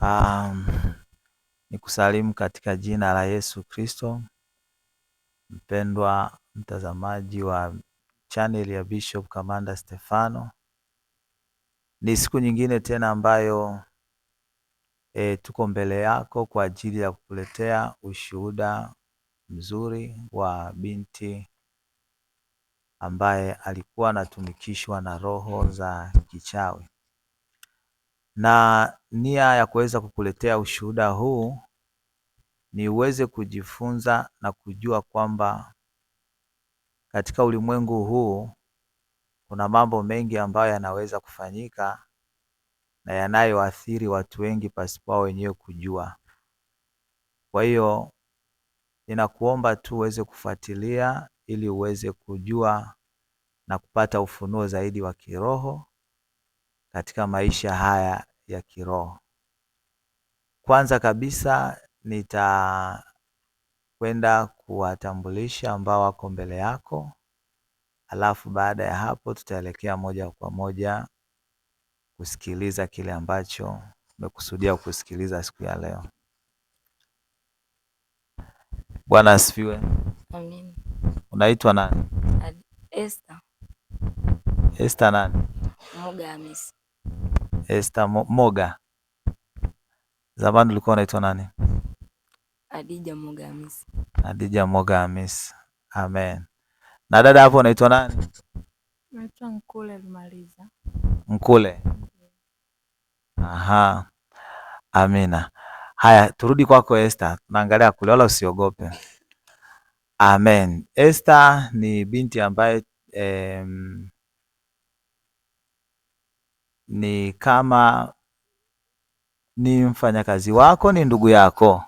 Um, ni kusalimu katika jina la Yesu Kristo. Mpendwa mtazamaji wa channel ya Bishop Kamanda Stefano, ni siku nyingine tena ambayo tuko mbele yako kwa ajili ya kukuletea ushuhuda mzuri wa binti ambaye alikuwa anatumikishwa na roho za kichawi. Na nia ya kuweza kukuletea ushuhuda huu ni uweze kujifunza na kujua kwamba katika ulimwengu huu kuna mambo mengi ambayo yanaweza kufanyika na yanayoathiri watu wengi pasipo wenyewe kujua. Kwa hiyo ninakuomba tu uweze kufuatilia ili uweze kujua na kupata ufunuo zaidi wa kiroho katika maisha haya ya kiroho. Kwanza kabisa nitakwenda kuwatambulisha ambao wako mbele yako. Alafu baada ya hapo tutaelekea moja kwa moja kusikiliza kile ambacho umekusudia kusikiliza siku ya leo. Bwana asifiwe. Amen. Unaitwa nani? Esther. Esther nani? Moga Hamisi. Esther Moga. Zamani ulikuwa unaitwa nani? Adija Moga Hamisi. Adija Moga Hamisi. Amen. Na dada hapo unaitwa nani? Naitwa Nkule Lumaliza. Nkule. Aha. Amina. Haya, turudi kwako Esther. Naangalia kule, wala usiogope. Amen. Esther ni binti ambaye ni kama ni mfanyakazi wako, ni ndugu yako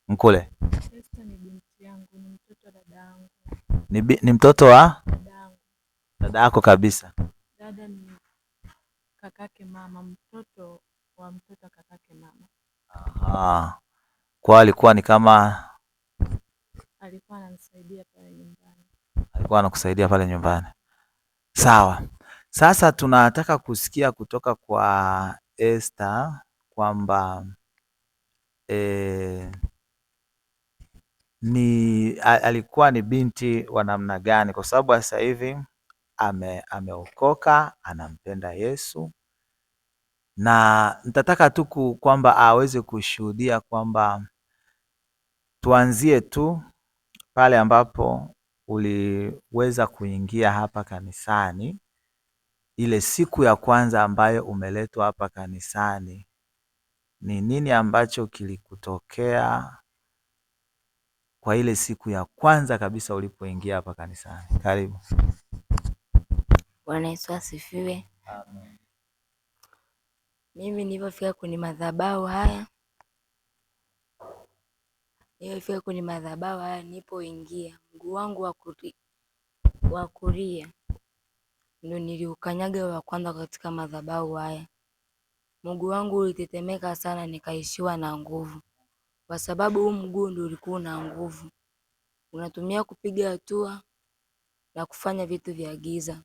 Nkule? Esther ni binti yangu, ni mtoto wa dada yangu. Ni mtoto wa dada yangu. Dada yako kabisa? Dada ni kakake mama, mtoto wa mtoto kakake mama. Aha. Kwa alikuwa ni kama alikuwa ananisaidia pale nyumbani. Alikuwa anakusaidia pale nyumbani. Sawa. Sasa tunataka kusikia kutoka kwa Esther kwamba alikuwa ni binti wa namna gani, kwa sababu sasa hivi ameokoka, anampenda Yesu, na nitataka tu kwamba aweze kushuhudia kwamba tuanzie tu pale ambapo uliweza kuingia hapa kanisani, ile siku ya kwanza ambayo umeletwa hapa kanisani. Ni nini ambacho kilikutokea kwa ile siku ya kwanza kabisa ulipoingia hapa kanisani? Karibu. Bwana Yesu asifiwe. Amen. Mimi nilipofika kwenye madhabahu haya, nilipoingia, mguu wangu wa kulia ndio niliukanyaga wa kwanza katika madhabahu haya. Mguu wangu ulitetemeka sana, nikaishiwa na nguvu, kwa sababu huu mguu ndio ulikuwa na nguvu, unatumia kupiga hatua na kufanya vitu vya giza.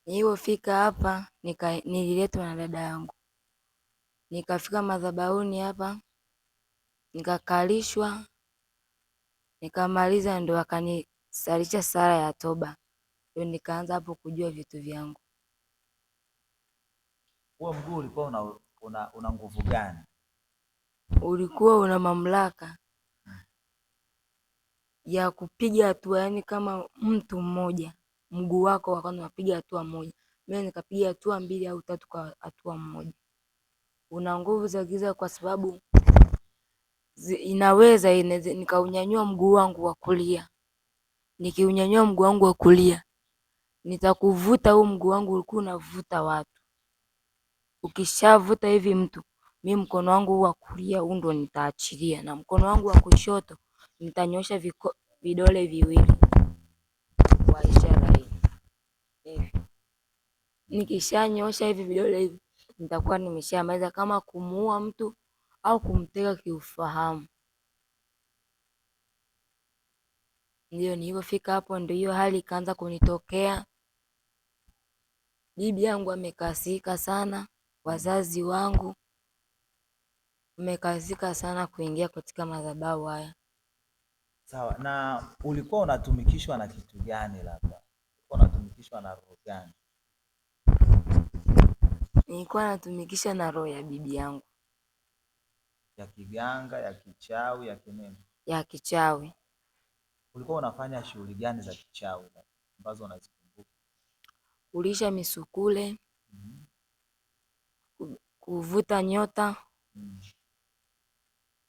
Nilipofika hapa nililetwa na dada yangu, nikafika madhabahuni hapa, nikakalishwa, nikamaliza, ndo akanisalisha sala ya toba, ndio nikaanza hapo kujua vitu vyangu. Huo mguu ulikuwa una nguvu gani? Ulikuwa una mamlaka ya kupiga hatua, yani kama mtu mmoja mguu wako wakati unapiga hatua moja, mimi nikapiga hatua 2 au 3 kwa hatua moja. Una nguvu za giza, kwa sababu inaweza nikaunyanyua mguu wangu wa kulia. Nikiunyanyua mguu wangu wa kulia, nitakuvuta huu mguu wangu ulikuwa unavuta watu. Ukishavuta hivi mtu, mimi mkono wangu wa kulia huu ndo nitaachilia, na mkono wangu wa kushoto nitanyosha vidole viwili kwa ishara hii. Hivi. Nikishanyosha hivi vidole hivi, nitakuwa nimeshamaliza kama kumuua mtu au kumteka kiufahamu. Ndio nilipofika hapo, ndio hiyo hali ikaanza kunitokea. Bibi yangu amekasirika sana, wazazi wangu umekazika sana kuingia katika madhabahu haya. Sawa. Na ulikuwa unatumikishwa na kitu gani? Labda ulikuwa unatumikishwa na roho gani? Nilikuwa natumikisha na roho ya bibi yangu Ya kiganga, ya kichawi, ya kinini? ya kichawi. Ulikuwa unafanya shughuli gani za kichawi ambazo unazikumbuka? Kulisha misukule, kuvuta nyota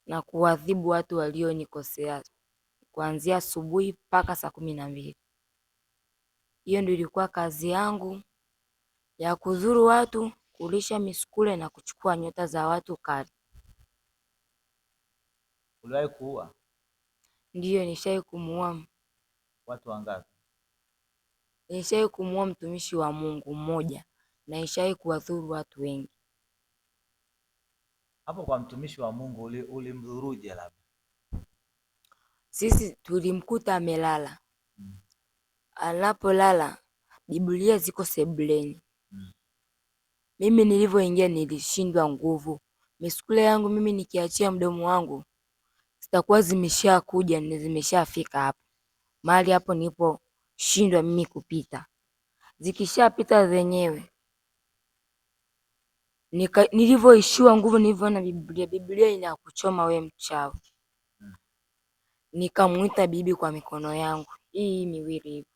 na kuadhibu watu walionikosea kuanzia asubuhi mpaka saa 12. Hiyo ndio ilikuwa kazi yangu ya kudhuru watu, kulisha misukule na kuchukua nyota za watu kali. Uliwahi kuua? Ndiyo, nishai kumuua. Watu wangapi? Nishai kumuua mtumishi wa Mungu mmoja na nishai kuwadhuru watu wengi. Hapo kwa mtumishi wa Mungu ulimdhuruje? Labda sisi tulimkuta amelala. Anapolala Biblia ziko sebuleni. Mimi nilivyoingia nilishindwa nguvu. Misukule yangu mimi nikiachia mdomo wangu zitakuwa zimeshakuja na zimeshafika hapo. Mahali hapo nipo shindwa mimi kupita. Zikishapita zenyewe. Nilivyoishiwa nguvu, nilivyoona Biblia inakuchoma we mchawi. Nikamuita bibi kwa mikono yangu hii miwili hivi.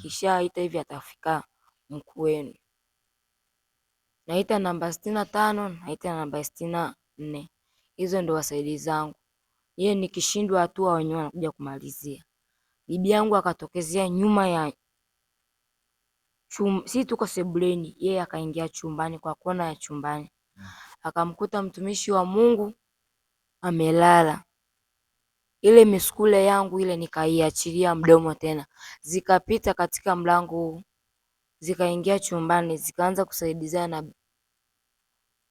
Kisha ita hivi atafika mkuu wenu. Naita namba 65, naita namba 64. Hizo ndo wasaidizi zangu. Yeye nikishindwa hatua wenyewe wanakuja kumalizia. Bibi yangu akatokezea nyuma ya si tuko sebuleni, yeye akaingia chumbani kwa kona ya chumbani. Akamkuta mtumishi wa Mungu amelala. Ile misukule yangu ile nikaiachilia mdomo tena. Zikapita katika mlango huu. Zikaingia chumbani, zikaanza kusaidizana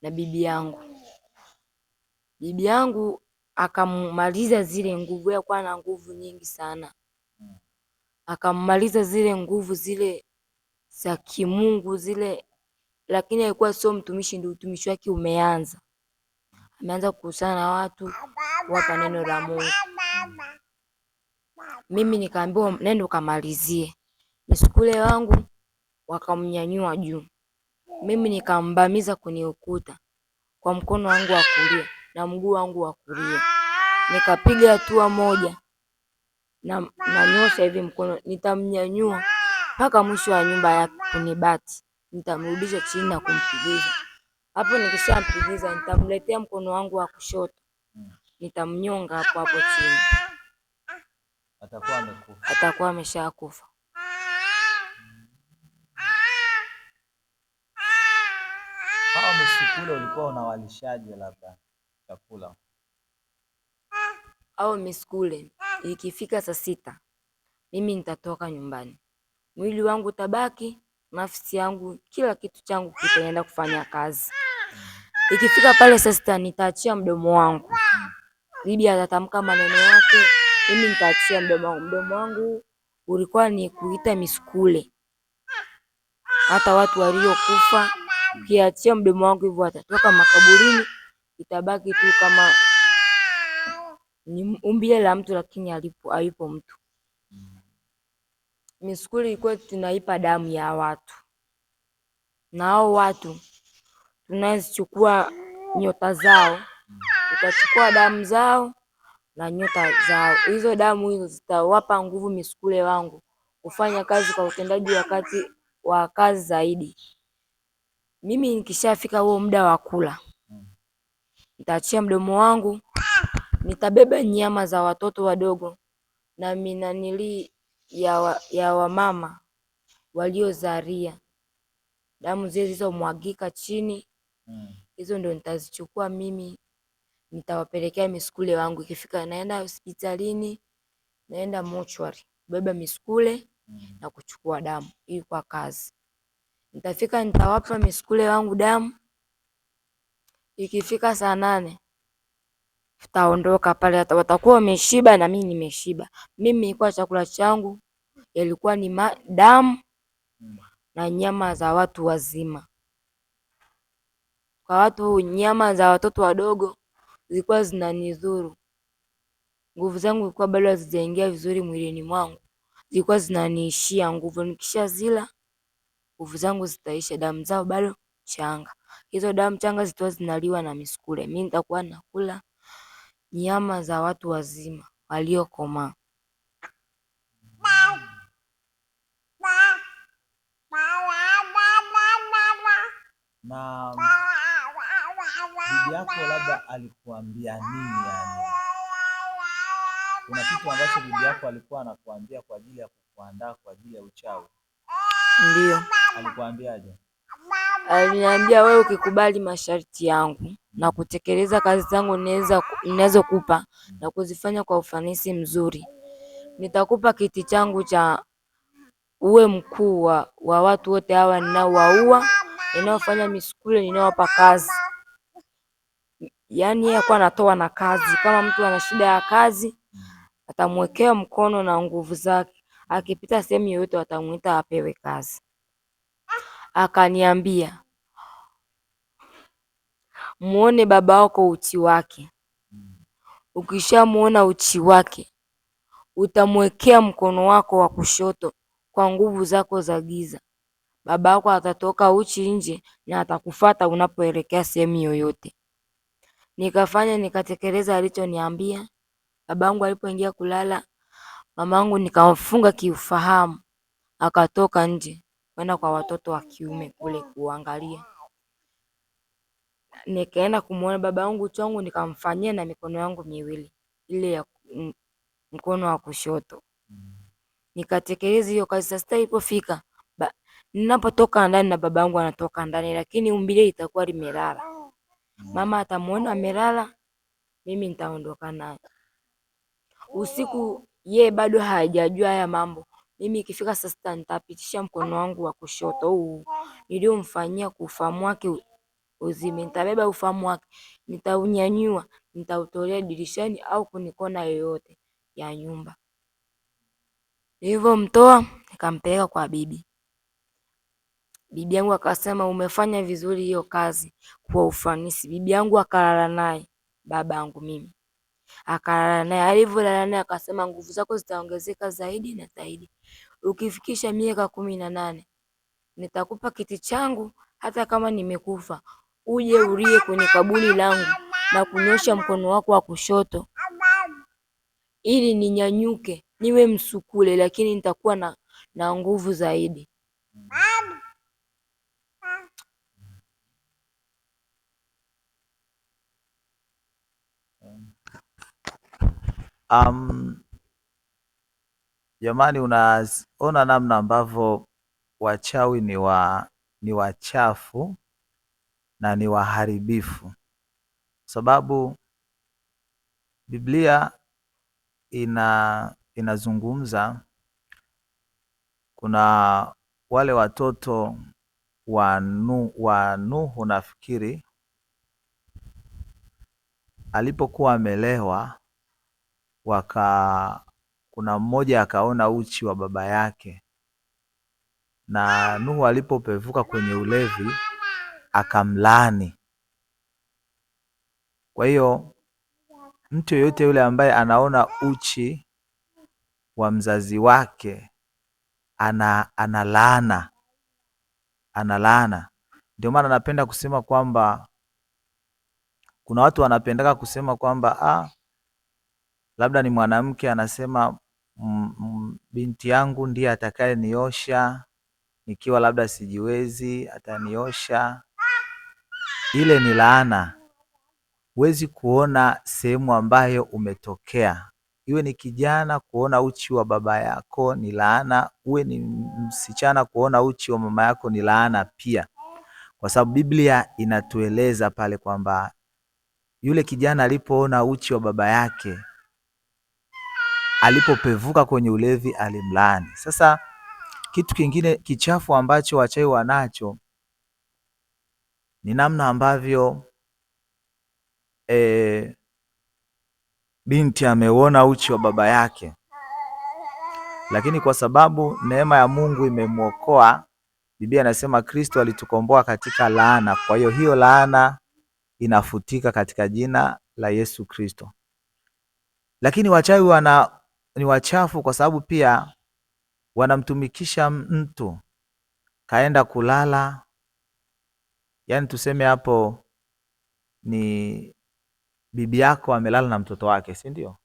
na bibi yangu. Bibi yangu akamaliza zile nguvu, yeye kwa na nguvu nyingi sana. Akamaliza zile nguvu zile za kimungu zile, lakini alikuwa sio mtumishi, ndio utumishi wake umeanza. Ameanza kukusana na watu kuwapa neno la Mungu. Mimi nikaambiwa nenda ukamalizie. Misukule wangu wakamnyanyua juu. Mimi nikambamiza kwenye ukuta kwa mkono wangu wa kulia na mguu wangu wa kulia. Nikapiga hatua moja na nyosha hivi mkono, nitamnyanyua mpaka mwisho wa nyumba yake kwenye bati. Nitamrudisha chini na kumpigiza. Hapo nikishampigiza nitamletea mkono wangu wa kushoto. Nitamnyonga hapo hapo chini. Atakuwa amekufa. Atakuwa ameshakufa. Hao misukule ulikuwa unawalishaje labda chakula? Au misukule ikifika saa 6 mimi nitatoka nyumbani. Mwili wangu utabaki, nafsi yangu, kila kitu changu kitaenda kufanya kazi. Ikifika pale saa 6 nitaachia mdomo wangu. Bibi atatamka maneno yake, mimi nitaachia mdomo wangu. Mdomo wangu ulikuwa ni kuita misukule. Hata watu waliokufa, ukiachia mdomo wangu hivyo watatoka makaburini, itabaki tu kama ni umbile la mtu lakini hayupo mtu. Misukule ilikuwa tunaipa damu ya watu. Na hao watu tunazichukua nyota zao. Tutachukua damu zao na nyota zao. Hizo damu hizo zitawapa nguvu misukule wangu kufanya kazi kwa utendaji wa kazi zaidi. Mimi nikishafika huo muda wa kula, nitaachia mdomo wangu, nitabeba nyama za watoto wadogo na minanili ya wamama waliozaria. Damu zile zilizomwagika chini, hizo ndio nitazichukua mimi, nitawapelekea misukule wangu. Ikifika naenda hospitalini, naenda mochwari, beba misukule na kuchukua damu. Hii kwa kazi. Nitafika nitawapa misukule wangu damu. Ikifika saa 8 tutaondoka pale, watakuwa wameshiba na mimi nimeshiba. Mimi nilikuwa chakula changu ilikuwa ni damu na nyama za watu wazima. Kwa watu nyama za watoto wadogo zilikuwa zinanidhuru. Nguvu zangu zilikuwa bado hazijaingia vizuri mwilini mwangu, zilikuwa zinaniishia nguvu. Nikishazila nguvu zangu zitaisha, damu zao bado changa. Hizo damu changa zitakuwa zinaliwa na misukule, mimi nitakuwa nakula nyama za watu wazima waliokomaa. Na bibi yako labda alikuambia nini yani? Kuna kitu ambacho bibi yako alikuwa anakuambia kwa ajili ya kukuandaa kwa ajili ya uchawi? Ndio. Alikuambiaje? Aliniambia, wewe ukikubali masharti yangu na kutekeleza kazi zangu ninazokupa na kuzifanya kwa ufanisi mzuri, nitakupa kiti changu cha uwe mkuu wa watu wote hawa ninaowaua, ninaofanya misukule, ninaowapa kazi. Yaani yeye alikuwa anatoa na kazi. Kama mtu ana shida ya kazi, atamwekea mkono na nguvu zake. Akipita sehemu yoyote watamuita apewe kazi. Akaniambia, muone baba wako uchi wake. Ukishamuona uchi wake, utamwekea mkono wako wa kushoto kwa nguvu zako za giza. Baba wako atatoka uchi nje na atakufuata unapoelekea sehemu yoyote. Nikafanya, nikatekeleza alichoniambia. Babangu alipoingia kulala, mamangu nikamfunga kiufahamu, akatoka nje kwenda kwa watoto wa kiume kule kuangalia. Nikaenda kumuona babangu uchi wangu, nikamfanyia na mikono yangu miwili, ile ya mkono wa kushoto. Nikatekeleza hiyo kazi. Sasa ilipofika ninapotoka ndani na babangu anatoka ndani, lakini umbile itakuwa limelala. Mama atamuona amelala, mimi nitaondoka naye. Usiku ye bado hajajua haya mambo. Mimi ikifika saa sita nitapitisha mkono wangu wa kushoto huu niliomfanyia kufahamu wake uzime. Nitabeba ufahamu wake, nitaunyanyua, nitautolea dirishani au kwenye kona yoyote ya nyumba. Nilivyomtoa nikampeleka kwa bibi. Bibi yangu akasema, umefanya vizuri hiyo kazi kwa ufanisi. Bibi yangu akalala naye, baba yangu mimi akalala naye. Alivyolala naye akasema, nguvu zako zitaongezeka zaidi na zaidi. Ukifikisha miaka 18 nitakupa kiti changu, hata kama nimekufa uje ulie kwenye kaburi langu na kunyosha mkono wako wa kushoto ili ninyanyuke niwe msukule, lakini nitakuwa na nguvu zaidi. Jamani, unaona namna ambavyo wachawi ni wachafu na ni waharibifu, sababu Biblia inazungumza, kuna wale watoto wa Nuhu, nafikiri alipokuwa amelewa, kuna mmoja akaona uchi wa baba yake, na Nuhu alipopevuka kwenye ulevi akamlaani. Kwa hiyo mtu yeyote yule ambaye anaona uchi wa mzazi wake ana laana. Ndio maana napenda kusema kwamba kuna watu wanapendaka kusema kwamba labda ni mwanamke anasema binti yangu ndiye atakaye niosha nikiwa labda sijiwezi, ataniosha. Ile ni laana. Huwezi kuona sehemu ambayo umetokea. Iwe ni kijana kuona uchi wa baba yako ni laana, uwe ni msichana kuona uchi wa mama yako ni laana pia, kwa sababu Biblia inatueleza pale kwamba yule kijana alipoona uchi wa baba yake, alipopevuka kwenye ulevi alimlaani. Sasa kitu kingine kichafu ambacho wachawi wanacho ni namna ambavyo binti ameuona uchi wa baba yake, lakini kwa sababu neema ya Mungu imemwokoa, Biblia inasema Kristo alitukomboa katika laana. Kwa hiyo laana inafutika katika jina la Yesu Kristo. Lakini wachawi ni wachafu kwa sababu pia wanamtumikisha mtu kaenda kulala, yaani tuseme hapo ni bibi yako amelala na mtoto wake, si ndio?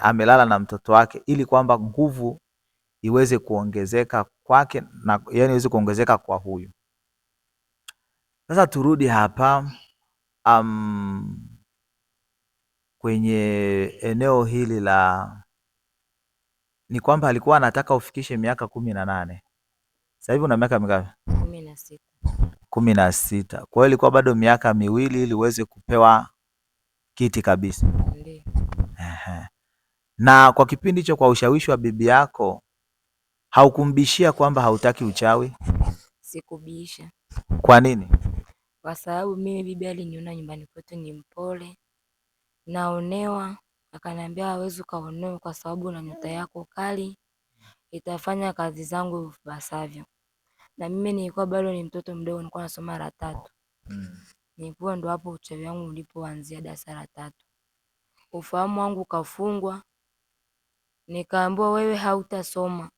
Amelala na mtoto wake ili kwamba nguvu iweze kuongezeka kwake na yani iweze kuongezeka kwa huyu. Sasa turudi hapa kwenye eneo hili ni kwamba alikuwa anataka ufikishe miaka 18. Sasa hivi una miaka mingapi? 16. 16. Kwa hiyo ilikuwa bado miaka miwili ili uweze kupewa kiti kabisa. Ndiyo. Na kwa kipindi hicho, kwa ushawishi wa bibi yako, haukumbishia kwamba hautaki uchawi? Sikubisha. Kwa nini? Kwa sababu mimi bibi aliniona nyumbani kwetu ni mpole, naonewa, akaniambia hawezi ukaonewa kwa sababu na nyota yako kali itafanya kazi zangu vipasavyo. Na mimi nilikuwa bado ni mtoto mdogo, nilikuwa nasoma la 3. Nilikuwa ndo hapo uchawi wangu ulipoanzia, darasa la 3. Ufahamu wangu ukafungwa, nikaambiwa wewe hautasoma.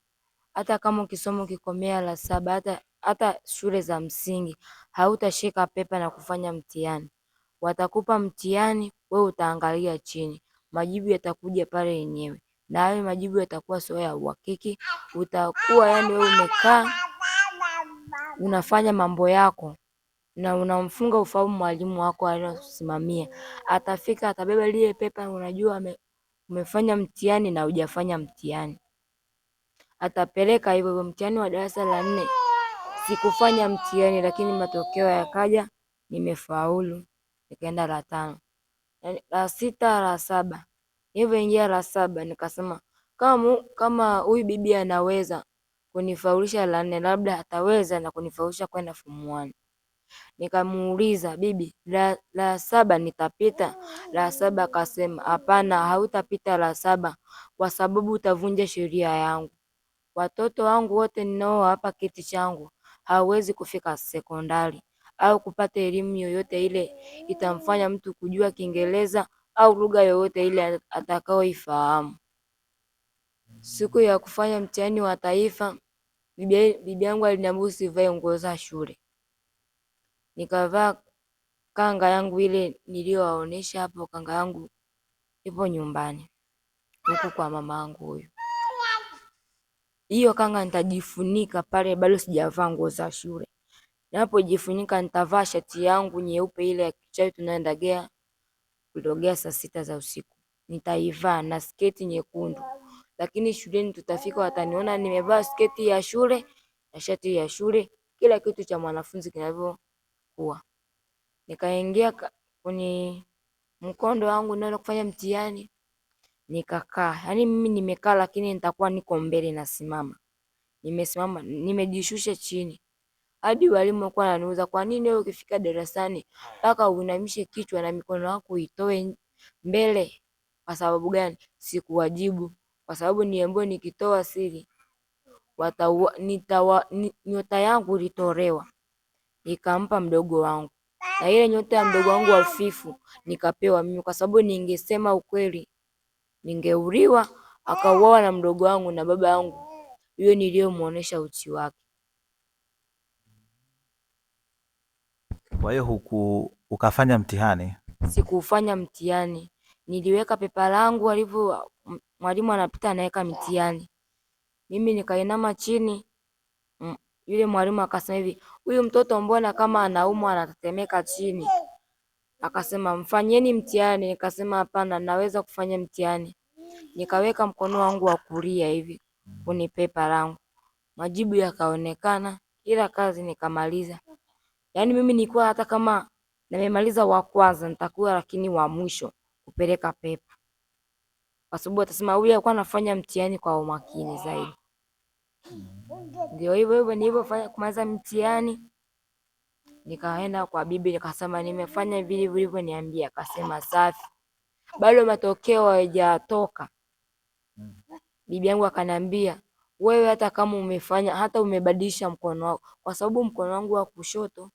Hata kama ukisoma ukikomea la 7, hata shule za msingi hautashika pepa na kufanya mtihani. Watakupa mtihani, wewe utaangalia chini, majibu yatakuja pale yenyewe, na hayo majibu yatakuwa sio ya uhakiki. Utakuwa yani wewe umekaa unafanya mambo yako na unamfunga ufahamu mwalimu wako aliyosimamia. Atafika atabeba lile pepa, unajua umefanya mtihani na hujafanya mtihani. Atapeleka hivyo. Mtihani wa darasa la 4 sikufanya mtihani, lakini matokeo yakaja, nimefaulu, nikaenda la 5, la 6, la 7. Nilivyoingia la 7 nikasema kama huyu bibi anaweza kunifaulisha la 4, labda ataweza na kunifaulisha kwenda form 1. Nikamuuliza, bibi, la 7 nitapita? La 7 akasema, hapana, hautapita la 7 kwa sababu utavunja sheria yangu. Watoto wangu wote ninao hapa kiti changu hawezi kufika sekondari au kupata elimu yoyote ile itamfanya mtu kujua Kiingereza au lugha yoyote ile atakaoifahamu. Siku ya kufanya mtihani wa taifa, bibi yangu aliniambia usivae nguo za shule. Nikavaa kanga yangu ile niliyowaonesha hapo. Kanga yangu ipo nyumbani huku kwa mama yangu huyu. Hiyo kanga nitajifunika pale, bado sijavaa nguo za shule. Napojifunika nitavaa shati yangu nyeupe ile ya kichawi tunaendagea kutogea saa 6 za usiku. Nitaivaa na sketi nyekundu. Lakini shuleni tutafika wataniona nimevaa sketi ya shule na shati ya shule, kila kitu cha mwanafunzi kinavyokuwa. Nikaingia kwenye mkondo wangu naenda kufanya mtihani. Nikakaa. Yaani mimi nimekaa lakini nitakuwa niko mbele nasimama. Nimesimama, nimejishusha chini. Hadi walimu walikuwa wananiuliza, kwa nini wewe ukifika darasani mpaka uinamishe kichwa na mikono yako uitoe mbele? Kwa sababu gani? Sikuwajibu. Kwa sababu niambiwa nikitoa siri nyota yangu ilitolewa. Nikampa mdogo wangu. Na ile nyota ya mdogo wangu hafifu nikapewa mimi, kwa sababu ningesema ukweli ningeuliwa, akauawa na mdogo wangu na baba yangu yule niliyomuonesha uchi wake. Kwa hiyo ukafanya mtihani? Sikufanya mtihani. Niliweka pepa langu, alivyo mwalimu anapita anaweka mtihani. Mimi nikainama chini. Yule mwalimu akasema hivi, huyu mtoto mbona kama anaumwa anatetemeka chini? Akasema mfanyeni mtihani. Nikasema hapana, naweza kufanya mtihani. Nikaweka mkono wangu wa kulia hivi kwenye pepa langu. Majibu yakaonekana, ila kazi nikamaliza. Yaani mimi nilikuwa hata kama nimemaliza wa kwanza nitakuwa lakini wa mwisho kupeleka pepa. Kwa sababu atasema huyu alikuwa anafanya mtihani kwa umakini zaidi. Ndio hivyo nilivyofanya kumaliza mtihani. Nikaenda kwa bibi nikasema nimefanya vile ulivyoniambia. Akasema safi. Bado matokeo hayajatoka. Bibi yangu akaniambia, wewe hata kama umefanya hata umebadilisha mkono wako, kwa sababu mkono wangu wa kushoto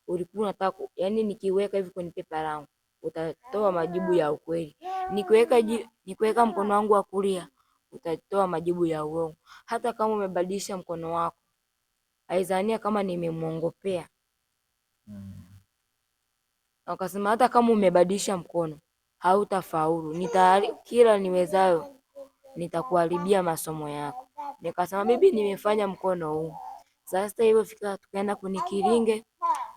ulikuwa unataka, yani nikiweka hivi kwenye pepa langu utatoa majibu ya ukweli. Nikiweka mkono wangu wa kulia, utatoa majibu ya uongo. Hata kama umebadilisha mkono wako, aizania kama nimemwongopea. Wakasema hata kama umebadilisha mkono hautafaulu, kila niwezayo nitakuharibia masomo yako. Nikasema bibi, nimefanya mkono huu. Sasa hivyo fika, tukaenda kunikiringe,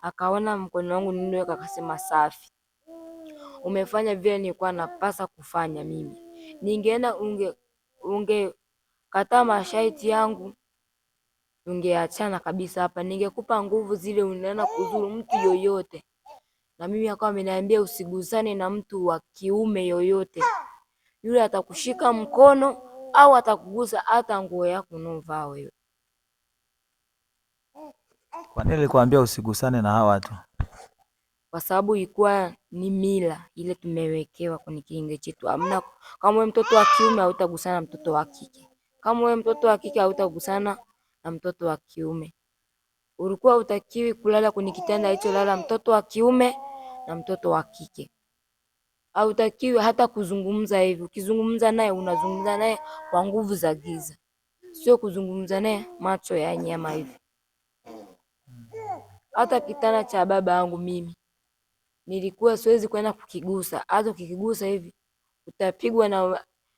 akaona mkono wangu niliweka, akasema safi, umefanya vile nilikuwa napasa kufanya mimi. Ningeenda ungekataa masharti yangu, ungeachana kabisa hapa, ningekupa nguvu zile unaenda kuzuru mtu yoyote. Na mimi akawa ameniambia usigusane na mtu wa kiume yoyote, yule atakushika mkono au atakugusa hata nguo yako unaovaa wewe. Kwa nini nilikwambia usigusane na hawa watu? Kwa sababu ilikuwa ni mila ile tumewekewa kwenye kiinge chetu. Hamna, kama wewe mtoto wa kiume hautagusana na mtoto wa kike, kama wewe mtoto wa kike hautagusana na mtoto wa kiume. Ulikuwa utakiwi kulala kwenye kitanda hicho lala mtoto wa kiume na mtoto wa kike. Hautakiwi hata kuzungumza hivi. Ukizungumza naye unazungumza naye kwa nguvu za giza, sio kuzungumza naye macho ya nyama hivi. Hata kitanda cha baba yangu mimi nilikuwa siwezi kwenda kukigusa. Hata ukikigusa hivi utapigwa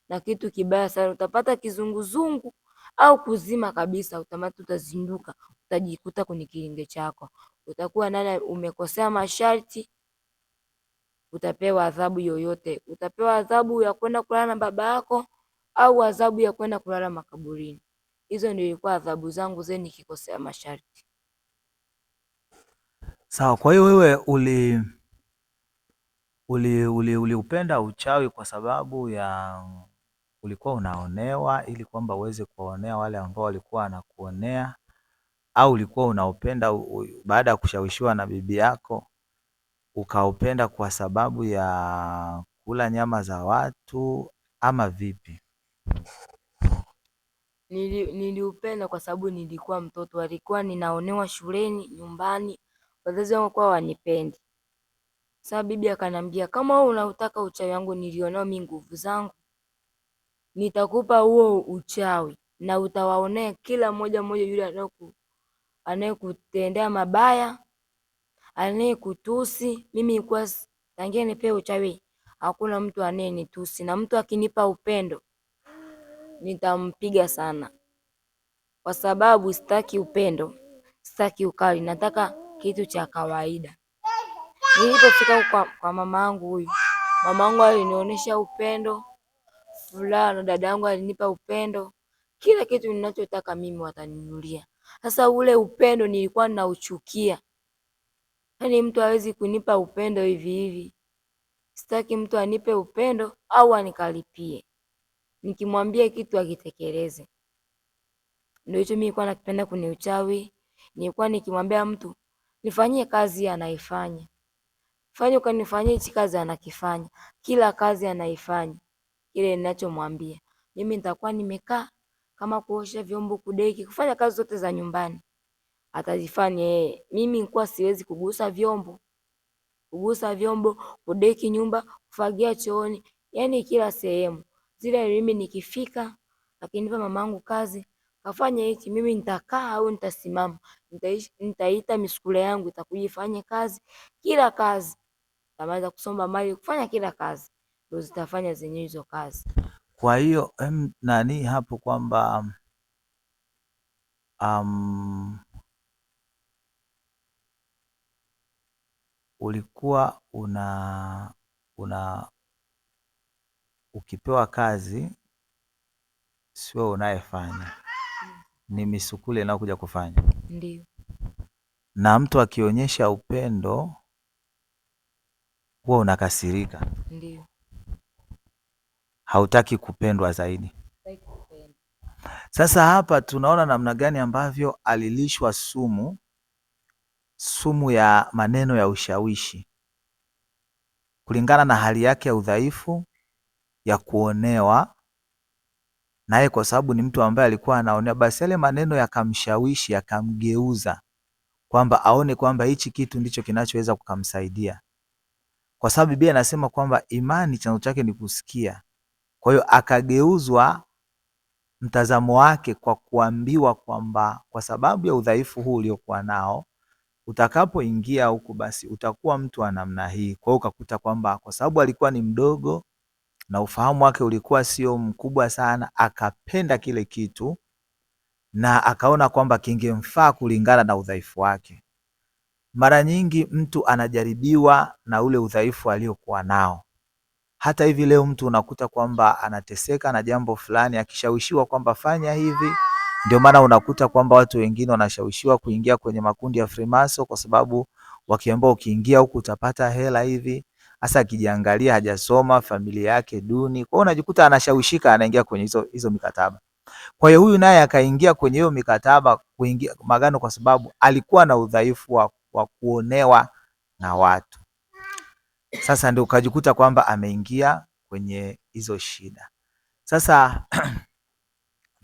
na kitu kibaya sana, utapata kizunguzungu au kuzima kabisa, utazinduka, utajikuta kwenye kilinge chako. Utakuwa nani, umekosea masharti, utapewa adhabu yoyote. Utapewa adhabu ya kwenda kulala na baba yako au adhabu ya kwenda kulala makaburini. Hizo ndio ilikuwa adhabu zangu zile nikikosea masharti. Sawa, kwa hiyo wewe uliupenda uchawi kwa sababu ya ulikuwa unaonewa ili kwamba uweze kuwaonea wale ambao walikuwa wanakuonea, au ulikuwa unaupenda baada ya kushawishiwa na bibi yako ukaupenda kwa sababu ya kula nyama za watu ama vipi? Niliupenda kwa sababu nilikuwa mtoto, alikuwa ninaonewa shuleni, nyumbani, wazazi wangu kwa wanipendi. Sasa bibi akanambia, kama wewe unautaka uchawi wangu nilionao mimi nguvu zangu, nitakupa huo uchawi na utawaonea kila mmoja yule anayekutendea mabaya, anayekutusi. Mimi nilikuwa tangia nipewe uchawi hakuna mtu anayenitusi, na mtu akinipa upendo nitampiga sana, kwa sababu sitaki upendo, sitaki ukali, nataka kitu cha kawaida. Nilipofika kwa mama yangu huyu, mama yangu alinionyesha upendo, furaha, na dada yangu alinipa upendo. Kila kitu ninachotaka mimi wataninunulia. Sasa ule upendo nilikuwa ninauchukia. Yaani mtu hawezi kunipa upendo hivi hivi. Sitaki mtu anipe upendo au anikalipie. Nikimwambia kitu akitekeleze. Ndio hicho mimi nilikuwa nakipenda kwenye uchawi. Nilikuwa nikimwambia mtu nifanyie kazi anaifanya. Fanya ukanifanyia hichi kazi anakifanya. Kila kazi anaifanya. Kile ninachomwambia. Mimi nitakuwa nimekaa kama kuosha vyombo, kudeki, kufanya kazi zote za nyumbani atazifanya yeye. Mimi nilikuwa siwezi kugusa vyombo, kudeki nyumba, kufagia chooni, yani kila sehemu. Zile mimi nikifika, akinipa mamangu kazi, kafanya hichi, mimi nitakaa au nitasimama. Nitaita misukule yangu itakuja ifanye kazi, kila kazi. Tamaliza kusomba mali, kufanya kila kazi. Ndio zitafanya zenyewe hizo kazi. Kwa hiyo nani hapo kwamba ulikuwa ukipewa kazi sio unayefanya, ni misukule inayokuja kufanya. Ndio. Na mtu akionyesha upendo huwa unakasirika. Ndio. Hautaki kupendwa zaidi. Sasa hapa tunaona namna gani ambavyo alilishwa sumu ya maneno ya ushawishi kulingana na hali yake ya udhaifu, ya kuonewa naye, kwa sababu ni mtu ambaye alikuwa anaonewa. Basi yale maneno yakamshawishi, yakamgeuza kwamba aone kwamba hichi kitu ndicho kinachoweza kukamsaidia. kwa sababu Biblia inasema kwamba imani chanzo chake ni kusikia. Kwa hiyo akageuzwa mtazamo wake kwa kuambiwa kwamba kwa sababu ya udhaifu huu uliokuwa nao, utakapoingia huku basi utakuwa mtu wa namna hii. Kwa hiyo ukakuta kwamba kwa sababu alikuwa ni mdogo na ufahamu wake ulikuwa sio mkubwa sana, akapenda kile kitu na akaona kwamba kingemfaa kulingana na udhaifu wake. Mara nyingi mtu anajaribiwa na ule udhaifu aliokuwa nao. Hata hivi leo mtu unakuta kwamba anateseka na jambo fulani, akishawishiwa kwamba fanya hivi. Ndio maana unakuta kwamba watu wengine wanashawishiwa kuingia kwenye makundi ya Freemason kwa sababu wakiambiwa ukiingia huku utapata hela hivi. Hasa akijiangalia hajasoma, familia yake duni. Kwa hiyo unajikuta anashawishika, anaingia kwenye hizo mikataba. Kwa hiyo huyu naye akaingia kwenye hiyo mikataba, kuingia magano kwa sababu alikuwa na udhaifu wa kuonewa na watu. Sasa ndio ukajikuta kwamba ameingia kwenye hizo shida. Sasa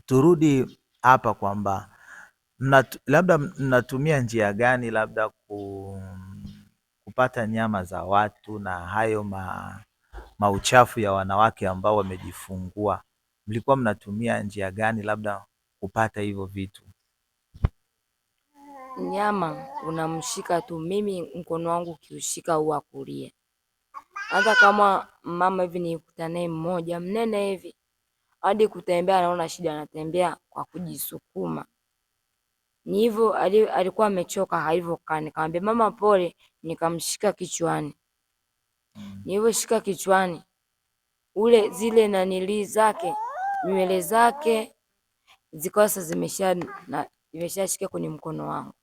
turudi hapa kwamba labda mnatumia njia gani labda kupata nyama za watu na hayo mauchafu ya wanawake ambao wamejifungua. Mlikuwa mnatumia njia gani labda kupata hivyo vitu? Nyama unamshika tu, mimi mkono wangu ukiushika huwa kulia. Hata kama mama hivi nikuta naye mmoja mnene hivi, hadi kutembea anaona shida, anatembea kwa kujisukuma. Ni hivyo alikuwa amechoka, hivyo nikamwambia mama pole, nikamshika kichwani. Ni hivyo shika kichwani, zile nanili zake, nywele zake zikawa sasa zimeshashika kwenye mkono wangu.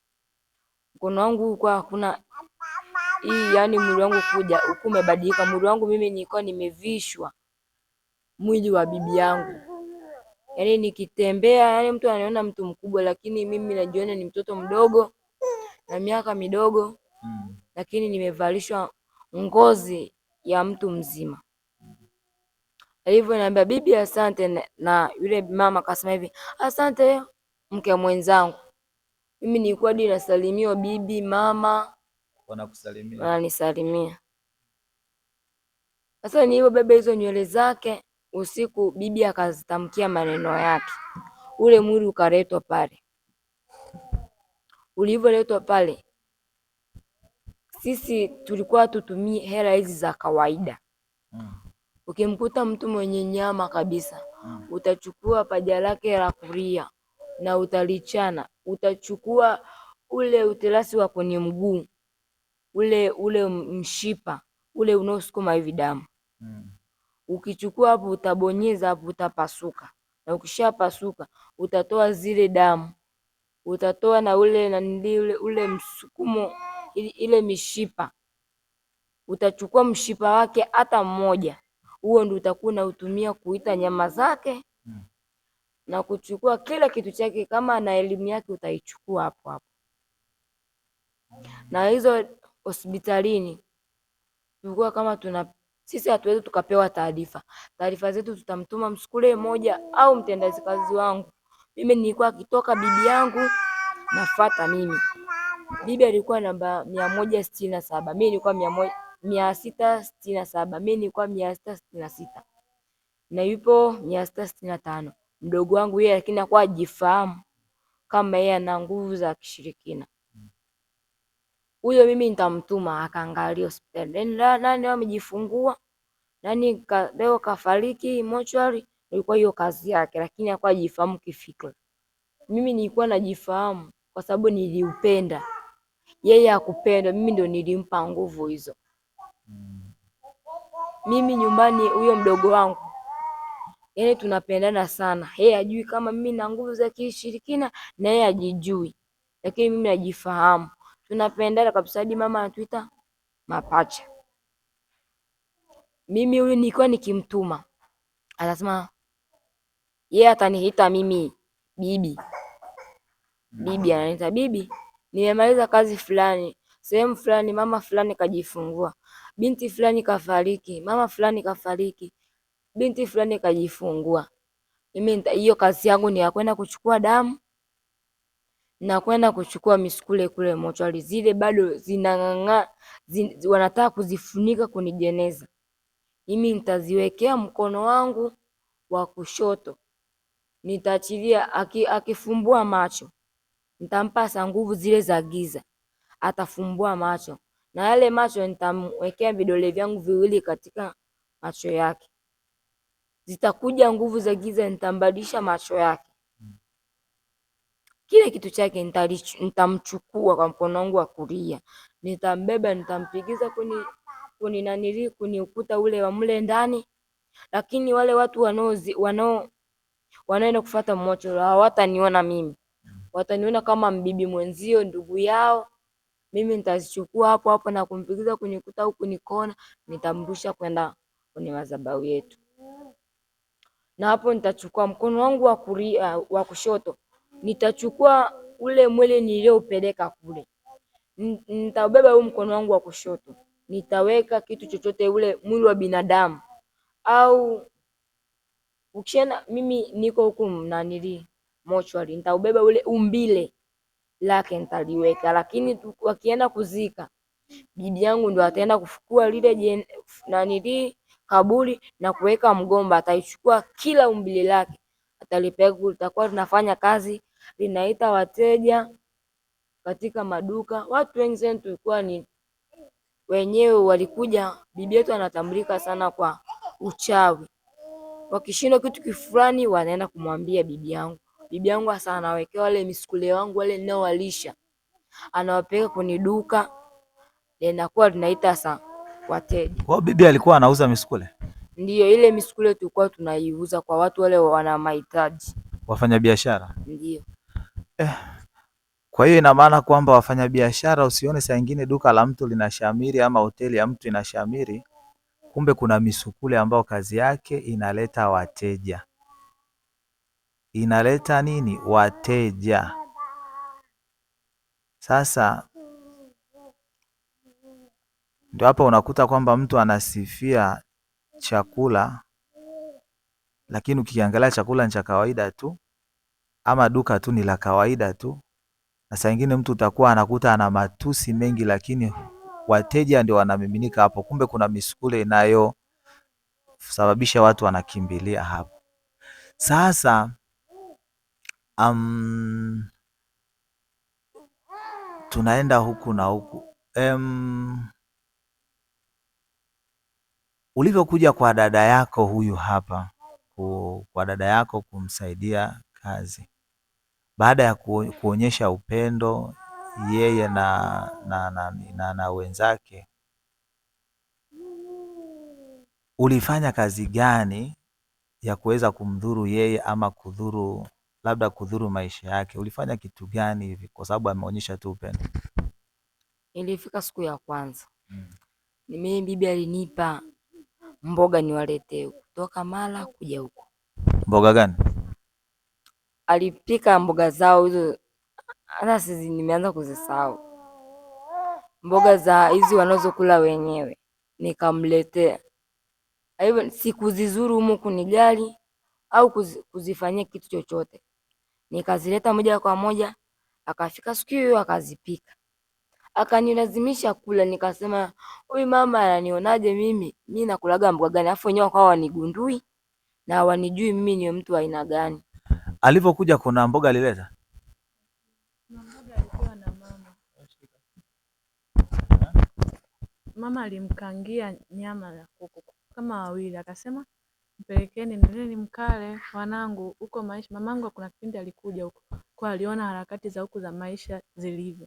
Mkono wangu kwa hakuna hii, yani mwili wangu kuja huku umebadilika. Mwili wangu mimi nilikuwa nimevishwa mwili wa bibi yangu. Yaani nikitembea, yani mtu anaona mtu mkubwa, lakini mimi najiona ni mtoto mdogo na miaka midogo. Lakini nimevalishwa ngozi ya mtu mzima. Hivyo naambia bibi asante, na yule mama akasema hivi, asante mke mwenzangu. Mimi nilikuwa hadi nasalimiwa bibi, mama wanakusalimia. Wananisalimia. Sasa nilipobeba hizo nywele zake usiku, bibi akazitamkia maneno yake. Ule mwili ukaletwa pale. Ulivyoletwa pale, sisi tulikuwa tutumie hela hizi za kawaida. Ukimkuta mtu mwenye nyama kabisa, utachukua paja lake la kulia na utalichana. Utachukua ule uterasi wa kwenye mguu, ule mshipa ule unaosukuma hivi damu. Ukichukua hapo, utabonyeza hapo, utapasuka. Na ukishapasuka utatoa zile damu, utatoa na ule msukumo, ile mishipa. Utachukua mshipa wake hata mmoja, huo ndio utakuwa unautumia kuita nyama zake na kuchukua kila kitu chake. Kama na elimu yake utaichukua hapo hapo. Na hizo hospitalini tulikuwa kama sisi hatuwezi tukapewa taarifa zetu, tutamtuma msukule mmoja au mtendaji kazi wangu. Mimi nilikuwa akitoka bibi yangu nafuata mimi. Bibi alikuwa namba 167, mimi nilikuwa 667, mimi nilikuwa 666 na yupo 665. Mdogo wangu yeye lakini hakuwa ajifahamu kama yeye ana nguvu za kishirikina. Huyo mimi nitamtuma akaangalia hospitali. Nani amejifungua? Nani leo kafariki mochwari? Ilikuwa hiyo kazi yake, lakini hakuwa ajifahamu kifikra. Mimi nilikuwa najifahamu kwa sababu niliupenda. Yeye hakupenda, mimi ndio nilimpa nguvu hizo. Mimi nyumbani huyo mdogo wangu, yaani tunapendana sana. Yeye hajui kama mimi na nguvu za kishirikina na yeye hajijui. Lakini mimi najifahamu. Tunapendana kabisa hadi mama anatuita mapacha. Mimi huyu nilikuwa nikimtuma, anasema yeye ataniita mimi bibi. Bibi ananiita bibi, nimemaliza kazi fulani, sehemu fulani, mama fulani kajifungua. Binti fulani kafariki, mama fulani kafariki. Binti fulani kajifungua. Mimi hiyo kazi yangu ni ya kwenda kuchukua damu na kwenda kuchukua misukule kule mochwari, zile bado zinang'ang'aa, wanataka kuzifunika kwenye jeneza. Mimi nitaziwekea mkono wangu wa kushoto, nitaachilia. Akifumbua macho nitampa sa nguvu zile za giza, atafumbua macho, na yale macho nitamwekea vidole vyangu viwili katika macho yake, zitakuja nguvu za giza, nitambadilisha macho yake, kile kitu chake nitamchukua kwa mkono wangu wa kulia, nitambeba, nitampigiza kwenye ukuta ule wa mle ndani. Lakini wale watu wanaoenda kufuata mocho hawataniona mimi, wataniona kama mbibi mwenzio, ndugu yao. Mimi nitazichukua hapo hapo na kumpigiza kwenye ukuta huku nikona, nitamrusha kwenda kwenye madhabahu yetu. Na hapo nitachukua mkono wangu wa kushoto, nitachukua ule mwili nilioupeleka kule, nitabeba huu mkono wangu wa kushoto, nitaweka kitu chochote, ule mwili wa binadamu au ukienda, mimi niko huku mnanili mochwari, nitaubeba ule umbile lake nitaliweka. Lakini wakienda kuzika, bibi yangu ndo ataenda kufukua lile kaburi na kuweka mgomba, ataichukua kila umbile lake atalipeleka. Litakuwa linafanya kazi, linaita wateja katika maduka. Watu wengi sana tulikuwa ni wenyewe walikuja. Bibi yetu anatambulika sana kwa uchawi, wakishindwa kitu kifulani wanaenda kumwambia bibi yangu. Bibi yangu hasa anawekea wale misukule wangu wale ninaowalisha, anawapeleka kwenye duka, linakuwa linaita sa wateja. Kwa bibi alikuwa anauza misukule? Ndiyo, ile misukule tulikuwa tunaiuza kwa watu wale wana mahitaji, wafanyabiashara. Ndiyo. Kwa hiyo ina maana kwamba wafanyabiashara, usione saa nyingine duka la mtu linashamiri ama hoteli ya mtu inashamiri, kumbe kuna misukule ambayo kazi yake inaleta wateja. Inaleta nini? Wateja. Sasa ndio hapa unakuta kwamba mtu anasifia chakula, lakini ukiangalia chakula ni cha kawaida tu, ama duka tu ni la kawaida tu, na saa nyingine mtu utakuwa anakuta ana matusi mengi, lakini wateja ndio wanamiminika hapo. Kumbe kuna misukule inayosababisha watu wanakimbilia hapo. Sasa tunaenda huku na huku. Ulivyokuja kwa dada yako huyu hapa, kwa dada yako kumsaidia kazi, baada ya kuonyesha upendo yeye na wenzake, ulifanya kazi gani ya kuweza kumdhuru yeye ama labda kudhuru maisha yake? Ulifanya kitu gani hivi kwa sababu ameonyesha tu upendo? Ilifika siku ya kwanza, mimi bibi alinipa mboga niwaletee kutoka Mara kuja huko. Mboga gani? Alipika mboga zao hizo, hata sisi nimeanza kuzisahau, mboga za hizi wanazokula wenyewe, nikamletea. Hivyo sikuzizuru humu kunijali au kuzifanyia kitu chochote, nikazileta moja kwa moja. Akafika siku hiyo akazipika, akanilazimisha kula. Nikasema huyu mama ananionaje mimi nakulaga mboga gani? Afu wenyewe wakawa wanigundui na wanijui mimi ni mtu wa aina gani. Alivyokuja kuna mboga alileta? Mboga alikuwa na mama alimkangia nyama ya kuku kama wawili, akasema mpelekeni, nendeni mkale wanangu huko maisha. Mamangu kuna kipindi alikuja huko, kwa aliona harakati za huku za maisha zilivyo,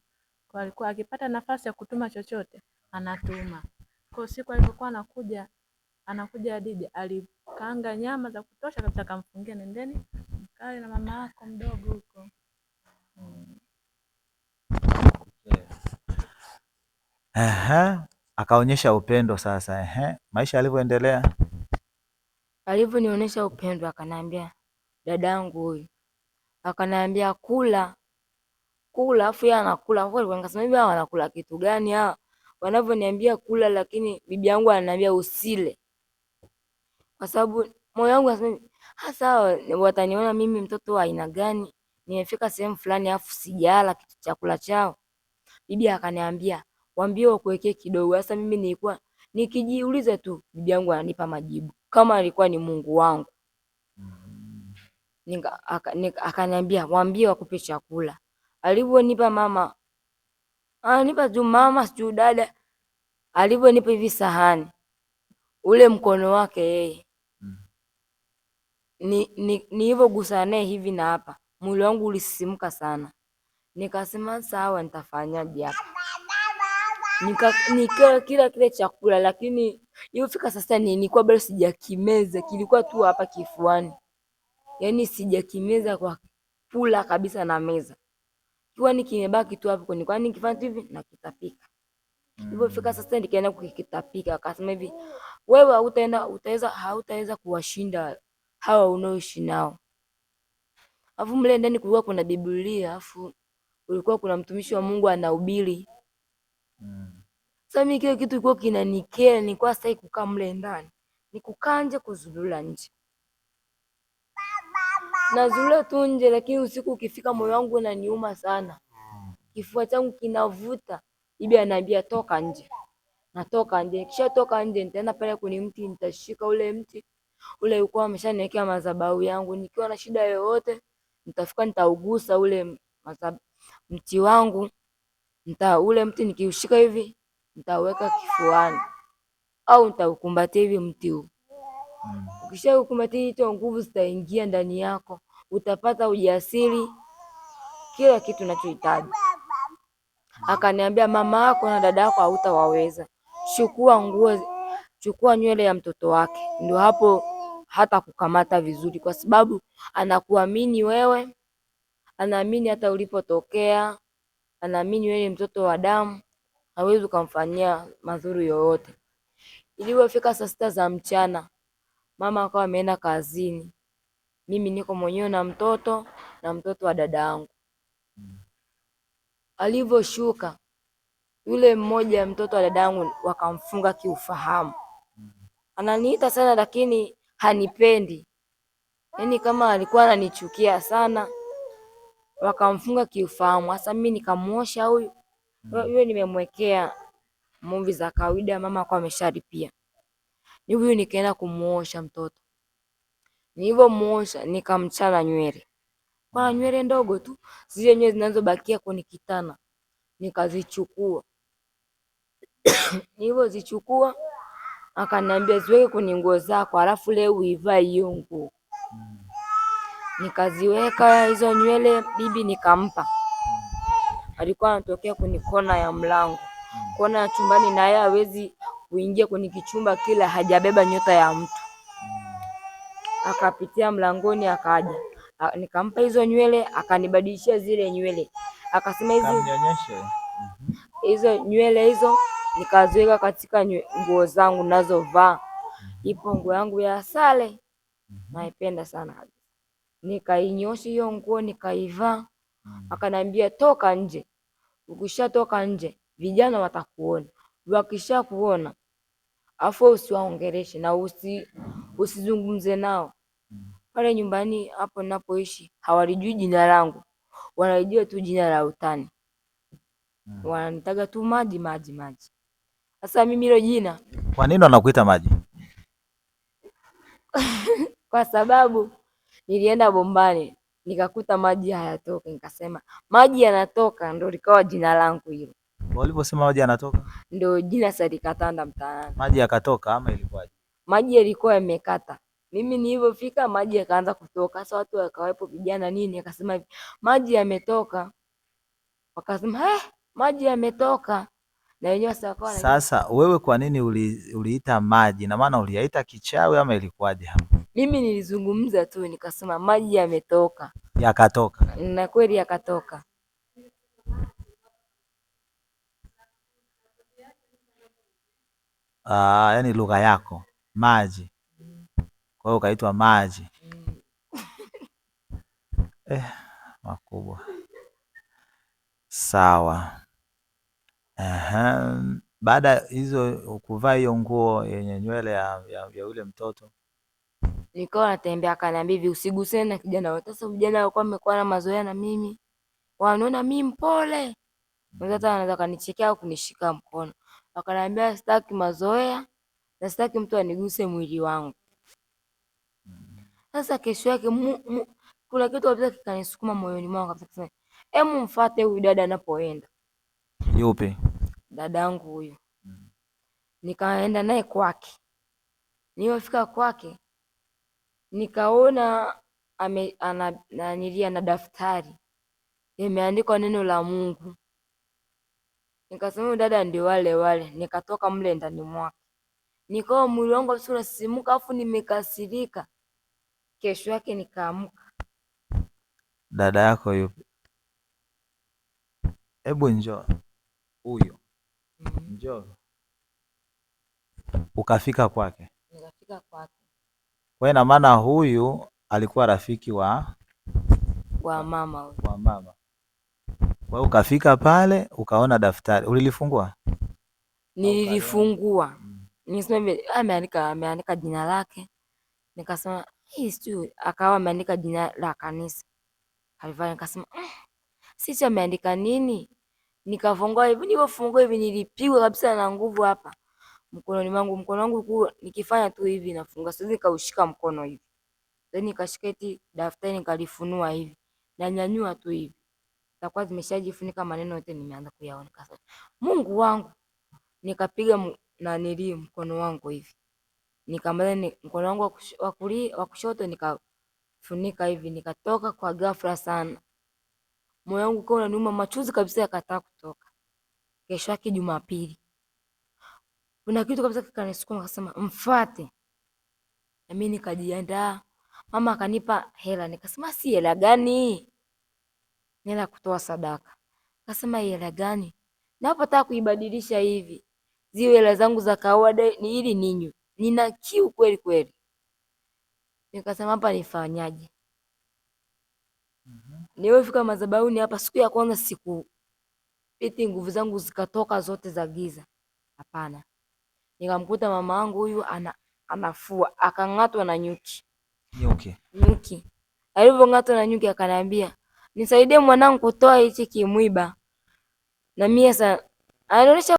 kwa alikuwa akipata nafasi ya kutuma chochote anatuma. Kwa siku alipokuwa anakuja Adija, alikaanga nyama za kutosha kabisa, akamfungia, nendeni mkale na mama yako mdogo huko. Akaonyesha upendo. Sasa maisha yalivyoendelea, alivyonionyesha upendo, akaniambia dadangu huyu, akaniambia kula, afu yeye anakula. Nikasema hivi hawa wanakula kitu gani hawa wanavyoniambia kula, lakini bibi yangu ananiambia usile, kwa sababu moyo wangu unasema hasa wataniona mimi mtoto wa aina gani nimefika sehemu fulani afu sijala kitu chakula chao. Bibi akaniambia waambie wakuwekee kidogo. Sasa mimi nilikuwa nikijiuliza tu, bibi yangu ananipa majibu kama alikuwa ni Mungu wangu. Akaniambia waambie wakupe chakula. Alivyonipa mama, nipa tu mama sijui dada, alivyonipa hivi sahani, ule mkono wake yeye nilivyogusa naye hivi na hapa, mwili wangu ulisisimka sana. Nikasema sawa, nitafanyaje hapa? Nikala kile chakula, lakini ilifika sasa nilikuwa bado sijakimeza, kilikuwa tu hapa kifuani. Yaani sijakimeza kwa kula kabisa na meza. Kiwani kimebaki tu hapo kwenye, kwani nikifanya hivi na kitapika. Ilipofika sasa nikaenda kukitapika, akasema hivi, wewe hautaweza kuwashinda hawa unaoishi nao. Alafu mle ndani kulikuwa kuna Biblia, alafu kulikuwa kuna mtumishi wa Mungu anahubiri. Sasa mimi kile kitu kilikuwa kinanikera, nilikuwa sitaki kukaa mle ndani. Nikukaa nje, kuzulula nje. Nazulula tu nje, lakini usiku ukifika moyo wangu unaniuma sana. Kifua changu kinavuta. Bibi ananiambia toka nje. Natoka nje. Kisha toka nje, nitaenda pale kwenye mti, nitashika ule mti. Ule ulikuwa ameshaniwekea madhabahu yangu. Nikiwa na shida yoyote, nitafika nitaugusa ule mti wangu. Ule mti nikiushika hivi, nitaweka kifuani. Au nitaukumbatia hivi mti huu. Ukishakumbatia hizo nguvu zitaingia ndani yako. Utapata ujasiri, kila kitu unachohitaji. Akaniambia mama yako na dada yako hautawaweza. Chukua nywele ya mtoto wake. Ndio hapo hata kukamata vizuri, kwa sababu anakuamini wewe. Anaamini hata ulipotokea. Anaamini wewe ni mtoto wa damu. Hawezi kumfanyia madhuru yoyote. Ilipofika saa 6 za mchana, mama akawa ameenda kazini. Mimi niko mwenyewe na mtoto wa dada yangu. Alivyoshuka yule mmoja mtoto wa dada yangu, wakamfunga kiufahamu. Ananiita sana lakini hanipendi. Yaani kama alikuwa ananichukia sana. Wakamfunga kiufahamu. Sasa mimi nikamuosha huyu. Yule nimemwekea movie za kawaida, mama kwa ameshalipia. Ni huyu nikaenda kumuosha mtoto. Nilivyomuosha nikamchana nywele. Kwa nywele ndogo tu, zile nywele zinazobakia kwenye kitana. Nikazichukua. Nilivyozichukua, akaniambia ziweke kwenye nguo zako, alafu leo uivae hiyo nguo. Nikaziweka hizo nywele, bibi nikampa. Alikuwa anatokea kwenye kona ya mlango. Kona ya chumbani, na yeye hawezi kuingia kwenye kichumba kila hajabeba nyota ya mtu. Akapitia mlangoni akaja. Nikampa hizo nywele, akanibadilishia zile nywele. Akasema hizo nywele hizo nikaziweka katika nguo zangu nazovaa. Ipo nguo yangu ya sale. Naipenda sana. Nikainyosha hiyo nguo nikaivaa. Akaniambia toka nje. Ukishatoka nje, vijana watakuona. Wakisha kuona, afu usiwaongeleshe na usizungumze nao. Pale nyumbani hapo ninapoishi hawalijui jina langu. Wanajua tu jina la utani. Wananitaga tu maji. Sasa mimi hilo jina. Kwa nini wanakuita maji? Kwa sababu nilienda bombani nikakuta maji hayatoki, nikasema maji yanatoka, ndio likawa jina langu hilo. Waliposema maji yanatoka, ndio jina sasa likatanda mtaani. Maji yakatoka ama ilikuwaje? Maji yalikuwa yamekata. Mimi nilipofika maji yakaanza kutoka. Sasa watu wakawepo vijana nini, akasema hivi, maji yametoka. Wakasema maji yametoka. Na wenyewe sasa wewe kwa nini uliita maji? Na maana uliyaita kichawi ama ilikuwaje hapo? Mimi nilizungumza tu nikasema maji yametoka. Yakatoka. Na kweli yakatoka. Yaani lugha yako maji. Kwa hiyo ukaitwa maji. Makubwa. Sawa. Baada hizo kuvaa hiyo nguo yenye nywele ya yule mtoto, Nikawa natembea, akaniambia hivi, usigusane na kijana wote. Sasa vijana walikuwa wamekuwa na mazoea na mimi, wanaona mimi mpole, hata anaweza kanichekea au kunishika mkono. Wakaniambia sitaki mazoea na sitaki mtu aniguse mwili wangu. Sasa kesho yake kuna kitu kabisa kikanisukuma moyoni mwangu kabisa kusema, hebu mfuate huyu dada anapoenda. Yupi? Dadangu huyu. Nikaenda naye kwake. Nilipofika kwake nikaona ana daftari imeandikwa neno la Mungu. Nikasema dada ndio wale. Nikatoka mle ndani mwake. Nikawa mwili wangu unasisimka, afu nimekasirika. Kesho yake nikaamka. Dada yako yupi? Hebu njoo. Huyo. Njoo. Ukafika kwake? Nikafika kwake. Kwa ina maana huyu alikuwa rafiki wa mama huyu. Wa mama. Kwa hiyo ukafika pale ukaona daftari. Ulilifungua? Nililifungua. Nisema ameandika jina lake. Nikasema hii sio, akawa ameandika jina la kanisa. Alifanya, nikasema sisi ameandika nini? Nikafungua hivi, nilipofungua hivi nilipigwa kabisa na nguvu hapa mkononi mwangu. Mkono wangu nikifanya tu hivi nafunga, siwezi kaushika mkono hivi. Then nikashika eti daftari nikalifunua hivi. Na nyanyua tu hivi. Takuwa zimeshajifunika maneno yote nimeanza kuyaona. Mungu wangu. Nikapiga mkono wangu hivi. Nikamaliza mkono wangu wa kushoto nikafunika hivi, nikatoka kwa ghafla sana. Moyo wangu ukawa unaniuma, machozi kabisa yakataa kutoka. Kesho yake Jumapili, kuna kitu kabisa kikanisukuma, akasema mfuate. Na mimi nikajiandaa. Mama akanipa hela, nikasema si hela gani? Nenda kutoa sadaka. Akasema hela gani? Napotaka kuibadilisha hivi ziwe hela zangu za kawaida ni ili ninywe. Nina kiu kweli kweli. Nikasema hapa nifanyaje? Nilipofika madhabahuni hapa siku ya kwanza eti nguvu zangu zikatoka zote za giza. Hapana. Nikamkuta mama yangu huyu anafua, akang'atwa na nyuki. Nyuki. Alipong'atwa na nyuki akaniambia, "Nisaidie mwanangu kutoa hichi kimwiba." Na mimi sasa anaonyesha